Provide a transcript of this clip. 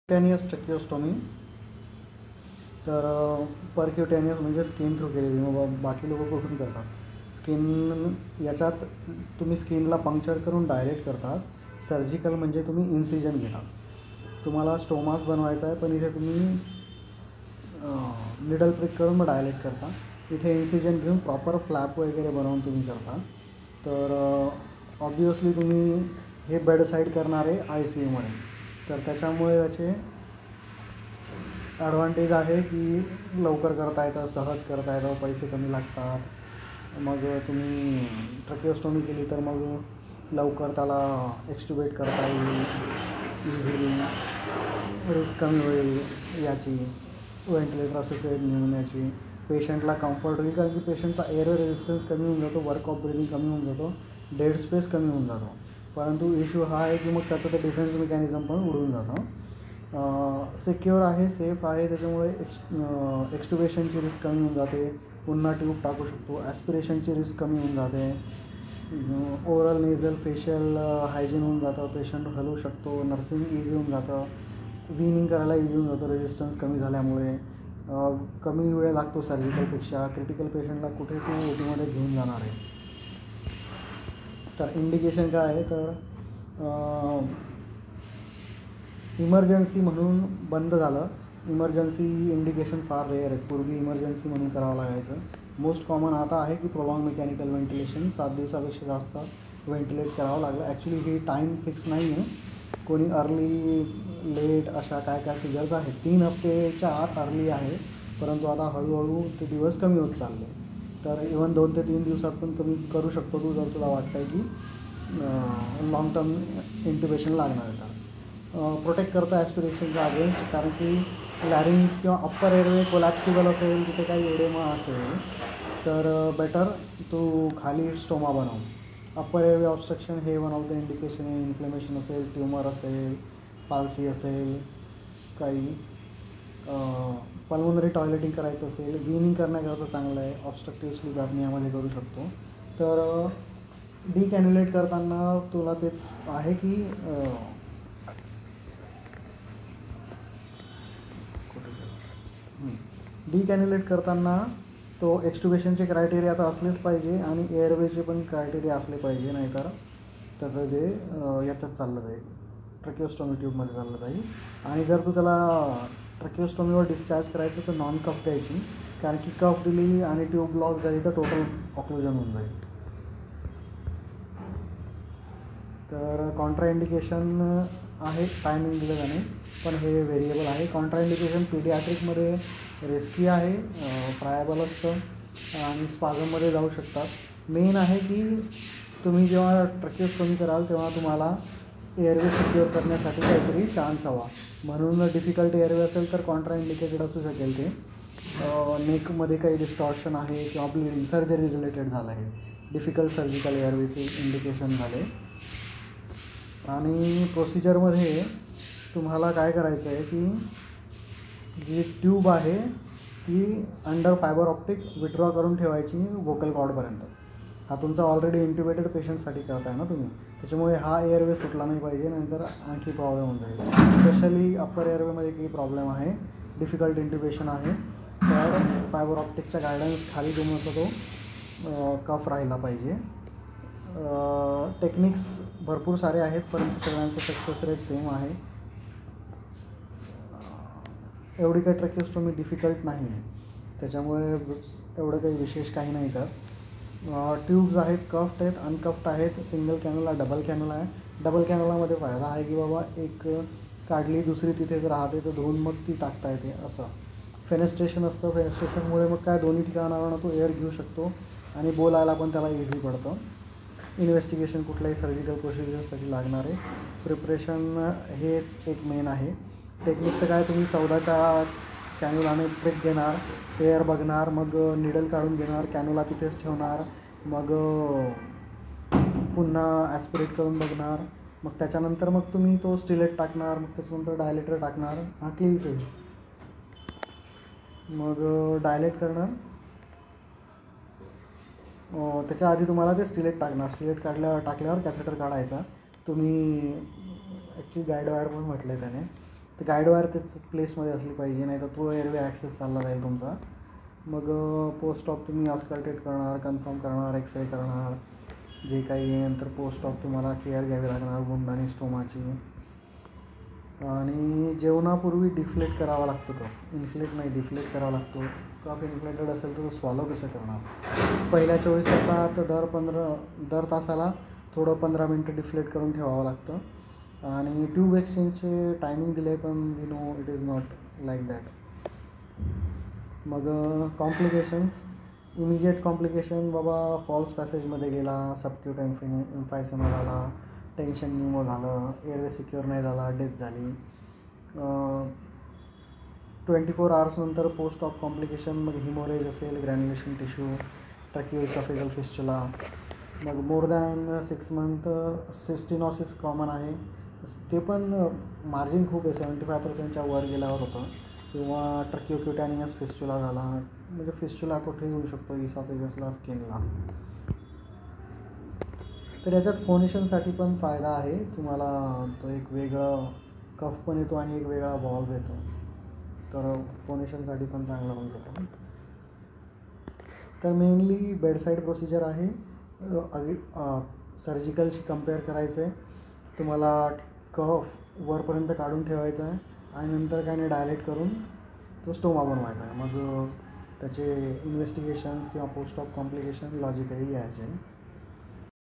परक्युटेनियस ट्रॅकिओस्टोमी. तर परक्युटेनियस म्हणजे skin through केलेली, मग बाकी लोक कुठून करतात. स्किन याच्यात तुम्ही स्किनला पंक्चर करून डायलेट करतात. सर्जिकल म्हणजे तुम्ही इन्सिजन घेतात. तुम्हाला स्टोमास बनवायचा आहे, पण इथे तुम्ही निडल प्रिक करून मग डायलेट करता. इथे इन्सिजन घेऊन प्रॉपर फ्लॅप वगैरे बनवून तुम्ही करता. तर ऑब्वियसली तुम्ही हे बेडसाईड करणार आहे ICUमध्ये. तर त्याच्यामुळे त्याचे ॲडव्हान्टेज आहे की लवकर करता येतं, सहज करता येतं, पैसे कमी लागतात. मग तुम्ही ट्रॅकिओस्टोमी केली तर मग लवकर त्याला एक्स्टुबेट करता येईल इझिली, रिस्क कमी होईल याची, व्हेंटिलेटर असिस्टेड न्यूमोनियाची. पेशंटला कम्फर्ट होईल, कारण की पेशंटचा एअर रेजिस्टन्स कमी होऊन जातो, वर्क ऑफ ब्रिदिंग कमी होऊन जातो, डेड स्पेस कमी होऊन जातो. परंतु इश्यू हा आहे की मग त्याचं ते डिफेन्स मेकॅनिझम पण उडून जातं. सिक्युअर आहे, सेफ आहे, त्याच्यामुळे एक्स्टुबेशनची रिस्क कमी होऊन जाते. पुन्हा ट्यूब टाकू शकतो. ॲस्पिरेशनची रिस्क कमी होऊन जाते. ओरल नेझल फेशियल हायजीन होऊन जातं. पेशंट हलवू शकतो. नर्सिंग इझी होऊन जातं. विनिंग करायला इझी होऊन जातं रेजिस्टन्स कमी झाल्यामुळे. कमी वेळ लागतो सर्जिकलपेक्षा. क्रिटिकल पेशंटला कुठे तू OTमध्ये घेऊन जाणार आहे. तर इंडिकेशन काय आहे, तर इमर्जन्सी म्हणून बंद झालं. इमर्जन्सी इंडिकेशन फार रेअर आहेत. पूर्वी इमर्जन्सी म्हणून करावं लागायचं. मोस्ट कॉमन आता आहे की प्रोलॉंग मेकॅनिकल व्हेंटिलेशन, 7 दिवसापेक्षा जास्त व्हेंटिलेट करावं लागलं. ॲक्च्युली ही टाईम फिक्स नाही आहे. कोणी अर्ली, लेट अशा काय काय फिगर्स आहेत. 3 हफ्तेच्या आत अर्ली आहे, परंतु आता हळूहळू ते दिवस कमी होत चालले. तर इव्हन 2 ते 3 दिवसात पण कमी करू शकतो तू, जर तुला वाटतं आहे की लॉंग टर्म इंट्युबेशन लागणार आहे. तर प्रोटेक्ट करतं ॲस्पिरेशनच्या अगेन्स्ट, कारण की लॅरिंग्स किंवा अप्पर एअरवे कोलॅप्सिबल असेल, तिथे काही एडेमा असेल तर बेटर तू खाली स्टोमा बनव. अप्पर एअरवे ऑब्स्ट्रक्शन हे वन ऑफ द इंडिकेशन आहे. इन्फ्लेमेशन असेल, ट्युमर असेल, पाल्सी असेल, काही पल्मोनरी टॉयलेटिंग करायचं असेल, विनिंग करण्याकरता चांगलं आहे. ऑब्स्ट्रक्टिव्ह स्लीप ॲपनियामध्ये करू शकतो. तर डिकॅन्युलेट करताना तुला तेच आहे की डिकॅन्युलेट करताना तो एक्स्टुबेशनचे क्रायटेरिया तर असलेच पाहिजे आणि एअरवेचे पण क्रायटेरिया असले पाहिजे, नाहीतर त्याचं जे याच्यात चाललं जाईल, ट्रॅकिओस्टोमी ट्यूबमध्ये चाललं जाईल. आणि जर तू त्याला ट्रॅकिओस्टोमीवर डिस्चार्ज करायचं तर नॉन कफ द्यायची, कारण की कफ दिली आणि ट्यूब ब्लॉक झाली तर टोटल ऑक्लुजन होऊन जाईल. तर कॉन्ट्राइंडिकेशन आहे टायमिंग दिलं जाणे, पण हे व्हेरिएबल आहे. कॉन्ट्राइंडिकेशन पीडियाट्रिकमध्ये रिस्की आहे, फ्रायबल असतं आणि स्पाझममध्ये जाऊ शकतात. मेन आहे की तुम्ही जेव्हा ट्रॅकिओस्टोमी कराल तेव्हा तुम्हाला एअरवे सिक्युअर करण्यासाठी काहीतरी चान्स हवा. म्हणून डिफिकल्ट एअरवे असेल तर कॉन्ट्राइंडिकेटेड असू शकेल ते. नेकमध्ये काही डिस्टॉर्शन आहे किंवा ब्लिडिंग, सर्जरी रिलेटेड झालं आहे, डिफिकल्ट सर्जिकल एअरवेचे इंडिकेशन झाले. आणि प्रोसिजरमध्ये तुम्हाला काय करायचं आहे की जी ट्यूब आहे ती अंडर फायबर ऑप्टिक विड्रॉ करून ठेवायची वोकल कॉर्डपर्यंत. हा तुमचा ऑलरेडी इंट्युबेटेड पेशंटसाठी करताय ना तुम्ही, त्याच्यामुळे हा एअरवे सुटला नाही पाहिजे, नंतर आणखी प्रॉब्लेम होऊन जाईल. स्पेशली अप्पर एअरवेमध्ये काही प्रॉब्लेम आहे, डिफिकल्ट इंट्युबेशन आहे, तर फायबर ऑप्टिकच्या गायडन्स खाली तुमचा तो कफ राहिला पाहिजे. टेक्निक्स भरपूर सारे आहेत, परंतु सगळ्यांचं सक्सेस रेट सेम आहे. एवढी काही ट्रॅकिओस्टोमी डिफिकल्ट नाही आहे, त्याच्यामुळे एवढं काही विशेष काही नाही. तर ट्यूब्स आहेत, कफ्ट आहेत, अनकफ्ट आहेत, सिंगल कॅन्युला, डबल कॅन्युला आहे. डबल कॅन्युलामध्ये फायदा आहे की बाबा एक काढली दुसरी तिथेच राहते, तर धुवून मग ती टाकता येते. असं फेनेस्ट्रेशन असतं. फेनेस्ट्रेशनमुळे मग काय दोन्ही ठिकाणावरून तो एअर घेऊ शकतो आणि बोलायला पण त्याला इझी पडतं. इन्व्हेस्टिगेशन कुठल्याही सर्जिकल प्रोसिजरसाठी लागणारे प्रिपरेशन हेच एक मेन आहे. टेक्निक तर काय, तुम्ही 14च्या कॅन्युलाने प्रिक घेणार, एअर बघणार, मग निडल काढून घेणार, कॅन्युला तिथेच ठेवणार, मग पुन्हा ॲस्पिरेट करून बघणार, मग त्याच्यानंतर मग तुम्ही तो स्टिलेट टाकणार, मग त्याच्यानंतर डायलेटर टाकणार. हा केस आहे. मग डायलेट करणार, त्याच्या आधी तुम्हाला ते स्टिलेट टाकणार. स्टिलेट टाकल्यावर कॅथेटर काढायचा. तुम्ही ॲक्च्युली गाईड वायर पण म्हटलं आहे त्याने. तर गाईड वायर त्याच प्लेसमध्ये असली पाहिजे, नाही तर तो एअरवे ॲक्सेस चालला जाईल तुमचा. मग पोस्ट ऑप तुम्ही ऑस्कल्टेट करणार, कन्फर्म करणार, एक्सरे करणार, जे काही आहे. नंतर पोस्ट ऑप तुम्हाला केअर घ्यावी लागणार वुंड आणि स्टोमाची. आणि जेवणापूर्वी डिफ्लेट करावा लागतो कफ. इन्फ्लेट नाही, डिफ्लेट करावा लागतो. कफ इन्फ्लेटेड असेल तर तो स्वॉलो कसं करणार. पहिल्या 24 तासात दर तासाला थोडं 15 मिनटं डिफ्लेट करून ठेवावं लागतं. आणि ट्यूब एक्सचेंजचे टायमिंग दिले आहे, पण we know it is not like that. मग कॉम्प्लिकेशन्स, इमिजिएट कॉम्प्लिकेशन बाबा, फॉल्स पॅसेजमध्ये गेला, सबक्यूट एम्फायसेमा झाला, टेन्शन न्यूमो झालं, एअरवे सिक्युअर नाही झाला, डेथ झाली. 24 आवर्स नंतर पोस्ट ऑफ कॉम्प्लिकेशन, मग हिमोरेज असेल, ग्रॅन्युलेशन टिश्यू, ट्रॅकियोइसॉफेगल फिस्चुला. मग more than 6 month stenosis common आहे. ते पण मार्जिन खूप आहे, 75%च्या वर गेल्यावर होतं. किंवा ट्रॅकियोक्युटॅनियस फिस्चुला झाला, म्हणजे फिस्चुला कुठेही होऊ शकतो, इसॉफेगसला, स्किनला. तर याच्यात फोनेशनसाठी पण फायदा आहे तुम्हाला. तो एक वेगळं कफ पण येतो आणि एक वेगळा व्हॉल्व येतो, तर फोनेशनसाठी पण चांगलं होऊन जातं. तर मेनली बेडसाईड प्रोसिजर आहे. सर्जिकलशी कम्पेअर करायचं आहे तुम्हाला. कफ वरपर्यंत काढून ठेवायचा आहे आणि नंतर काय नाही, डायलेट करून तो स्टोमा बनवायचा आहे. मग त्याचे इन्व्हेस्टिगेशन्स किंवा पोस्ट ऑफ कॉम्प्लिकेशन लॉजिकली लिहायचे.